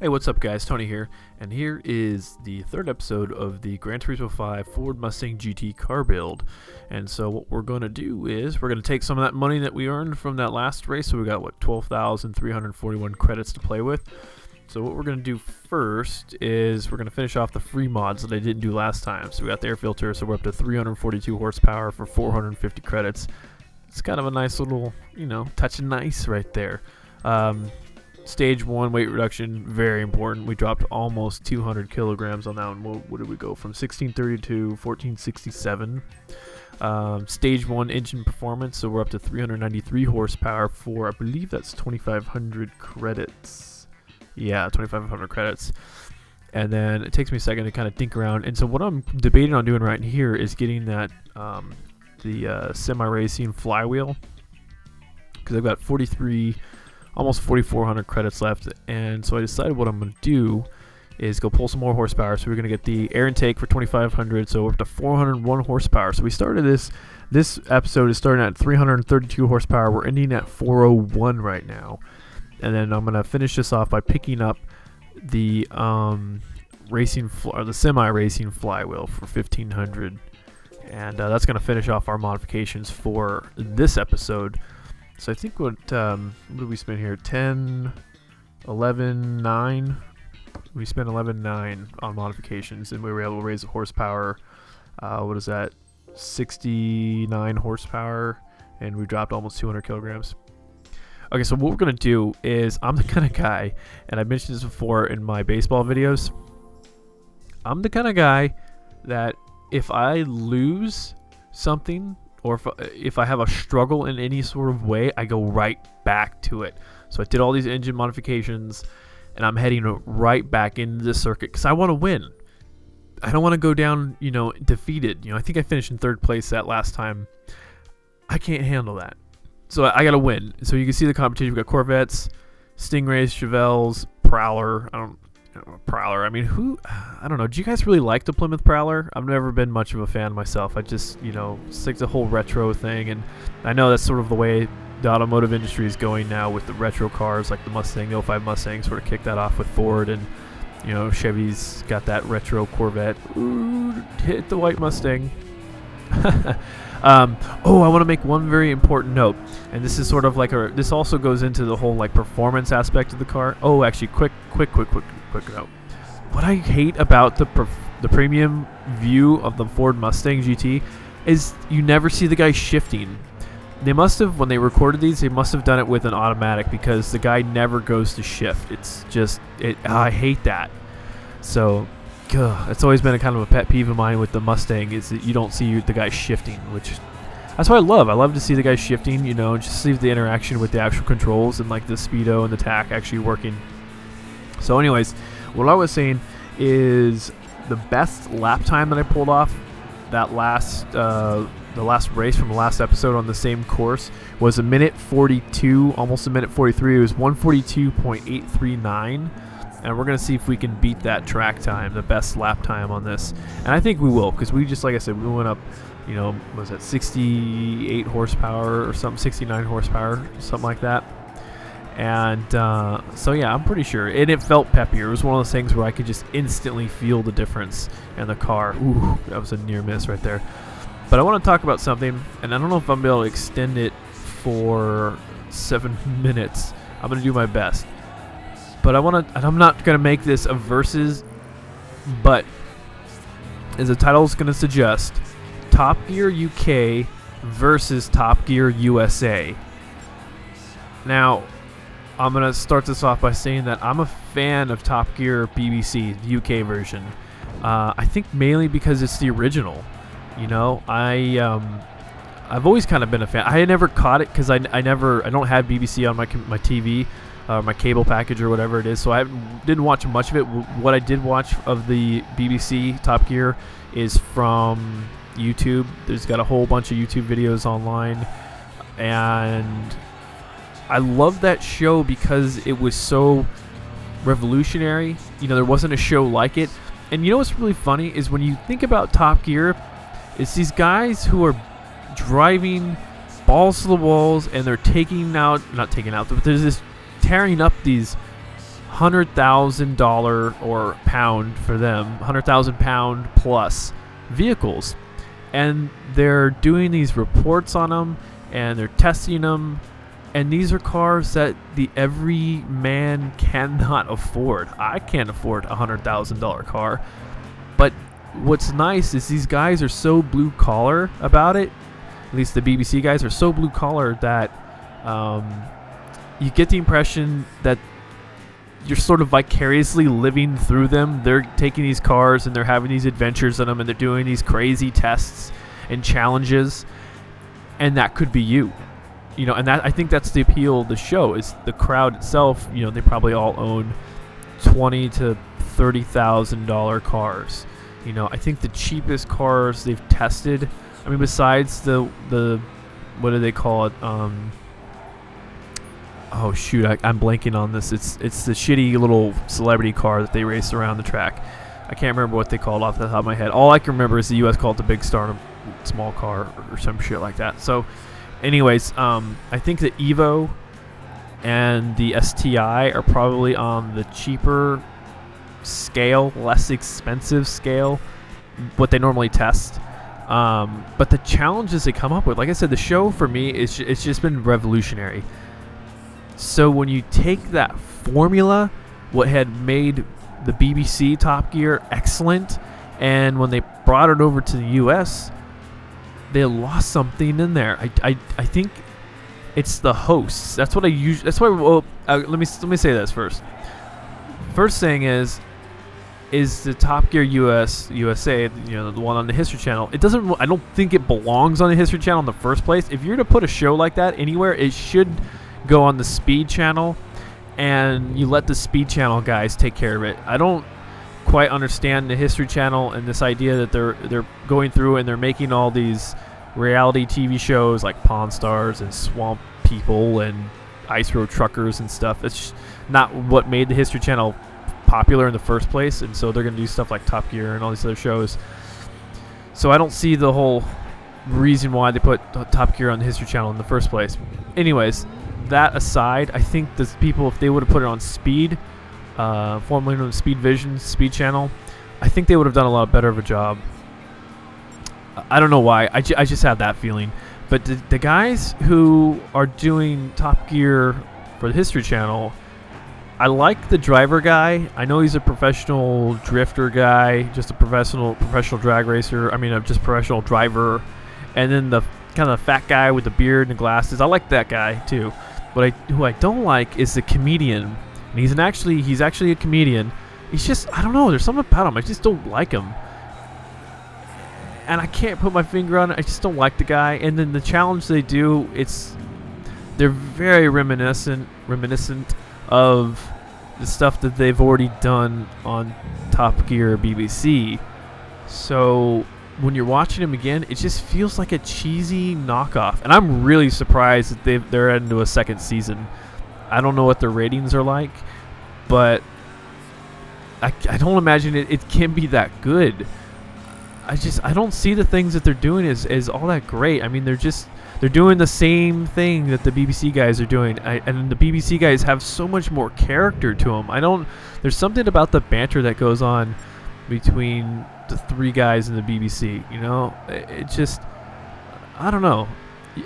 Hey, what's up guys? Tony here, and here is the third episode of the Gran Turismo 5 Ford Mustang GT car build. And so what we're going to do is we're going to take some of that money that we earned from that last race. So we got, what, 12,341 credits to play with. So what we're going to do first is we're going to finish off the free mods that I didn't do last time. So we got the air filter, so we're up to 342 horsepower for 450 credits. It's kind of a nice little, touch of nice right there. Stage 1 weight reduction, very important. We dropped almost 200 kilograms on that one. What did we go from? 1630 to 1467. Stage 1 engine performance, so we're up to 393 horsepower for, I believe that's 2,500 credits. Yeah, 2,500 credits. And then it takes me a second to kind of think around. And so what I'm debating on doing right here is getting that the semi-racing flywheel, because I've got 43. Almost 4,400 credits left, and so I decided what I'm going to do is go pull some more horsepower. So we're going to get the air intake for 2,500, so we're up to 401 horsepower. So we started this episode is starting at 332 horsepower. We're ending at 401 right now, and then I'm going to finish this off by picking up the the semi-racing flywheel for 1,500, and that's going to finish off our modifications for this episode. So I think what did we spend here? 10, 11, 9. We spent 11.9 on modifications, and we were able to raise the horsepower. What is that? 69 horsepower, and we dropped almost 200 kilograms. Okay, so what we're gonna do is, I'm the kind of guy, and I mentioned this before in my baseball videos. I'm the kind of guy that if I lose something, or if I have a struggle in any sort of way, I go right back to it. So I did all these engine modifications, and I'm heading right back into the circuit because I want to win. I don't want to go down, defeated. I think I finished in third place that last time. I can't handle that. So I got to win. So you can see the competition. We've got Corvettes, Stingrays, Chevelles, Prowler. Prowler. I mean, I don't know. Do you guys really like the Plymouth Prowler? I've never been much of a fan myself. I just, stick to the whole retro thing, and I know that's sort of the way the automotive industry is going now with the retro cars, like the Mustang, the 05 Mustang, sort of kicked that off with Ford, and Chevy's got that retro Corvette. Ooh, hit the white Mustang. I want to make one very important note, and this is sort of like this also goes into the whole performance aspect of the car. Oh, actually, quick note. What I hate about the premium view of the Ford Mustang GT is you never see the guy shifting. They must have, when they recorded these, they must have done it with an automatic, because the guy never goes to shift. It's just, I hate that. So, it's always been a kind of a pet peeve of mine with the Mustang, is that you don't see the guy shifting, which that's what I love. I love to see the guy shifting, just see the interaction with the actual controls and the speedo and the tack actually working. So anyways, what I was saying is the best lap time that I pulled off that the last race from the last episode on the same course was a minute 42, almost a minute 43. It was 142.839, and we're gonna see if we can beat that track time, the best lap time on this. And I think we will, because we just, like I said, we went up, was that 68 horsepower or something, 69 horsepower, something like that. And so yeah, I'm pretty sure, and it felt peppier. It was one of those things where I could just instantly feel the difference in the car. Ooh, that was a near miss right there. But I want to talk about something, and I don't know if I'm going to be able to extend it for 7 minutes. I'm going to do my best, but I'm not going to make this a versus, but as the title is going to suggest, Top Gear UK versus Top Gear USA. Now, I'm going to start this off by saying that I'm a fan of Top Gear BBC, the UK version. I think mainly because it's the original. I've always kind of been a fan. I never caught it because I don't have BBC on my TV, my cable package or whatever it is, so I didn't watch much of it. What I did watch of the BBC Top Gear is from YouTube. There's got a whole bunch of YouTube videos online, and I love that show because it was so revolutionary. There wasn't a show like it. And what's really funny is when you think about Top Gear, it's these guys who are driving balls to the walls, and they're not taking out, but there's this tearing up these $100,000 or pound for them, 100,000 pound plus vehicles, and they're doing these reports on them and they're testing them, and these are cars that the every man cannot afford. I can't afford a $100,000 car, but what's nice is these guys are so blue collar about it. At least the BBC guys are so blue collar that you get the impression that you're sort of vicariously living through them. They're taking these cars and they're having these adventures in them, and they're doing these crazy tests and challenges, and that could be you. You know, and that, I think that's the appeal of the show, is the crowd itself. You know, they probably all own $20,000 to $30,000 cars. You know, I think the cheapest cars they've tested, I mean, besides the what do they call it? Oh shoot, I'm blanking on this. It's the shitty little celebrity car that they race around the track. I can't remember what they call it off the top of my head. All I can remember is the U.S. called it the Big Star, a small car or some shit like that. So, anyways, I think the Evo and the STI are probably on the cheaper scale, less expensive scale, what they normally test. But the challenges they come up with, like I said, the show for me it's just been revolutionary. So when you take that formula, what had made the BBC Top Gear excellent, and when they brought it over to the US, they lost something in there. I think it's the hosts. That's what I usually. That's why. Well, let me say this first. First thing is the Top Gear USA, you know, the one on the History Channel. It doesn't. I don't think it belongs on the History Channel in the first place. If you're to put a show like that anywhere, it should go on the Speed Channel, and you let the Speed Channel guys take care of it. I don't quite understand the History Channel and this idea that they're going through and they're making all these reality TV shows like Pawn Stars and Swamp People and Ice Road Truckers and stuff. It's just not what made the History Channel popular in the first place, and so they're going to do stuff like Top Gear and all these other shows. So I don't see the whole reason why they put Top Gear on the History Channel in the first place. Anyways, that aside, I think the people, if they would have put it on Speed, formerly known as Speed Vision, Speed Channel, I think they would have done a lot better of a job. I don't know why. I just have that feeling. But the guys who are doing Top Gear for the History Channel, I like the driver guy. I know he's a professional drifter guy, just a professional drag racer. I mean, just professional driver. And then the kind of fat guy with the beard and the glasses. I like that guy too. But who I don't like is the comedian. And he's actually a comedian. He's just, I don't know, there's something about him. I just don't like him. And I can't put my finger on it. I just don't like the guy. And then the challenge they do, they're very reminiscent of the stuff that they've already done on Top Gear BBC. So when you're watching them again, it just feels like a cheesy knockoff. And I'm really surprised that they're into a second season. I don't know what their ratings are like, but I don't imagine it can be that good. I don't see the things that they're doing as all that great. I mean, they're doing the same thing that the BBC guys are doing, and the BBC guys have so much more character to them. There's something about the banter that goes on between the three guys in the BBC. You know, it just, I don't know.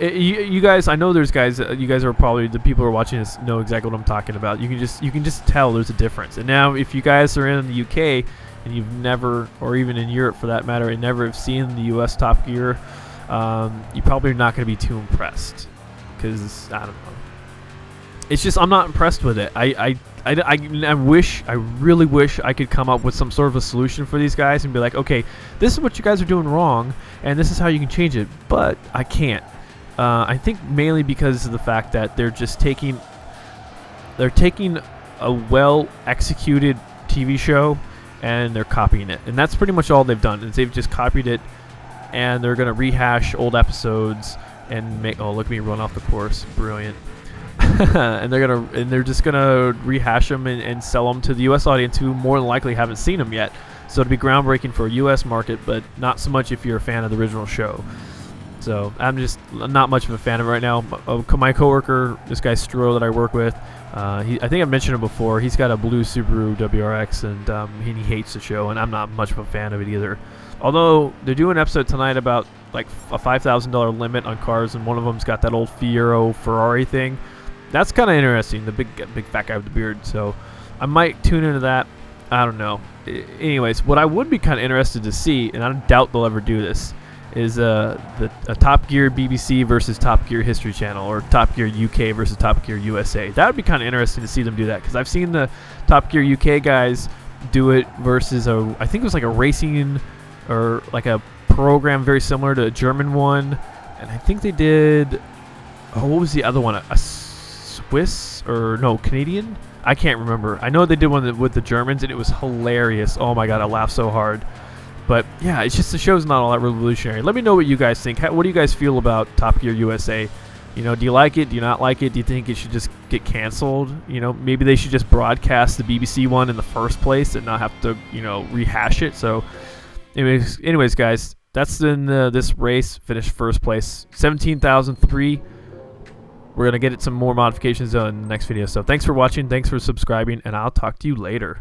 You guys, I know there's guys. You guys are probably, the people who are watching this know exactly what I'm talking about. You can just tell there's a difference. And now, if you guys are in the UK and you've never, or even in Europe for that matter, and never have seen the US Top Gear, you probably are not going to be too impressed, because I don't know. It's just, I'm not impressed with it. I really wish I could come up with some sort of a solution for these guys and be like, okay, this is what you guys are doing wrong, and this is how you can change it. But I can't. I think mainly because of the fact that they're taking a well executed TV show and they're copying it, and that's pretty much all they've done. Is they've just copied it, and they're gonna rehash old episodes and make. Oh, look at me run off the course! Brilliant. And they're just gonna rehash them and sell them to the U.S. audience, who more than likely haven't seen them yet. So it'll be groundbreaking for a U.S. market, but not so much if you're a fan of the original show. So I'm not much of a fan of it right now. My coworker, this guy Stro that I work with, I think I've mentioned it before. He's got a blue Subaru WRX, and he hates the show, and I'm not much of a fan of it either. Although they're doing an episode tonight about like a $5,000 limit on cars, and one of them's got that old Fiero Ferrari thing. That's kind of interesting. The big fat guy with the beard. So I might tune into that. I don't know. Anyways, what I would be kind of interested to see, and I doubt they'll ever do this, is a Top Gear BBC versus Top Gear History Channel, or Top Gear UK versus Top Gear USA. That would be kind of interesting to see them do that, because I've seen the Top Gear UK guys do it versus I think it was like a racing or like a program very similar to a German one, and I think they did. Oh, what was the other one? A Swiss or no Canadian? I can't remember. I know they did one with the Germans, and it was hilarious. Oh my god, I laughed so hard. But yeah, it's just the show's not all that revolutionary. Let me know what you guys think. What do you guys feel about Top Gear USA? You know, do you like it? Do you not like it? Do you think it should just get canceled? You know, maybe they should just broadcast the BBC one in the first place and not have to, you know, rehash it. So, anyways, guys, that's in this race. Finished first place, 17,003. We're going to get it some more modifications in the next video. So thanks for watching. Thanks for subscribing, and I'll talk to you later.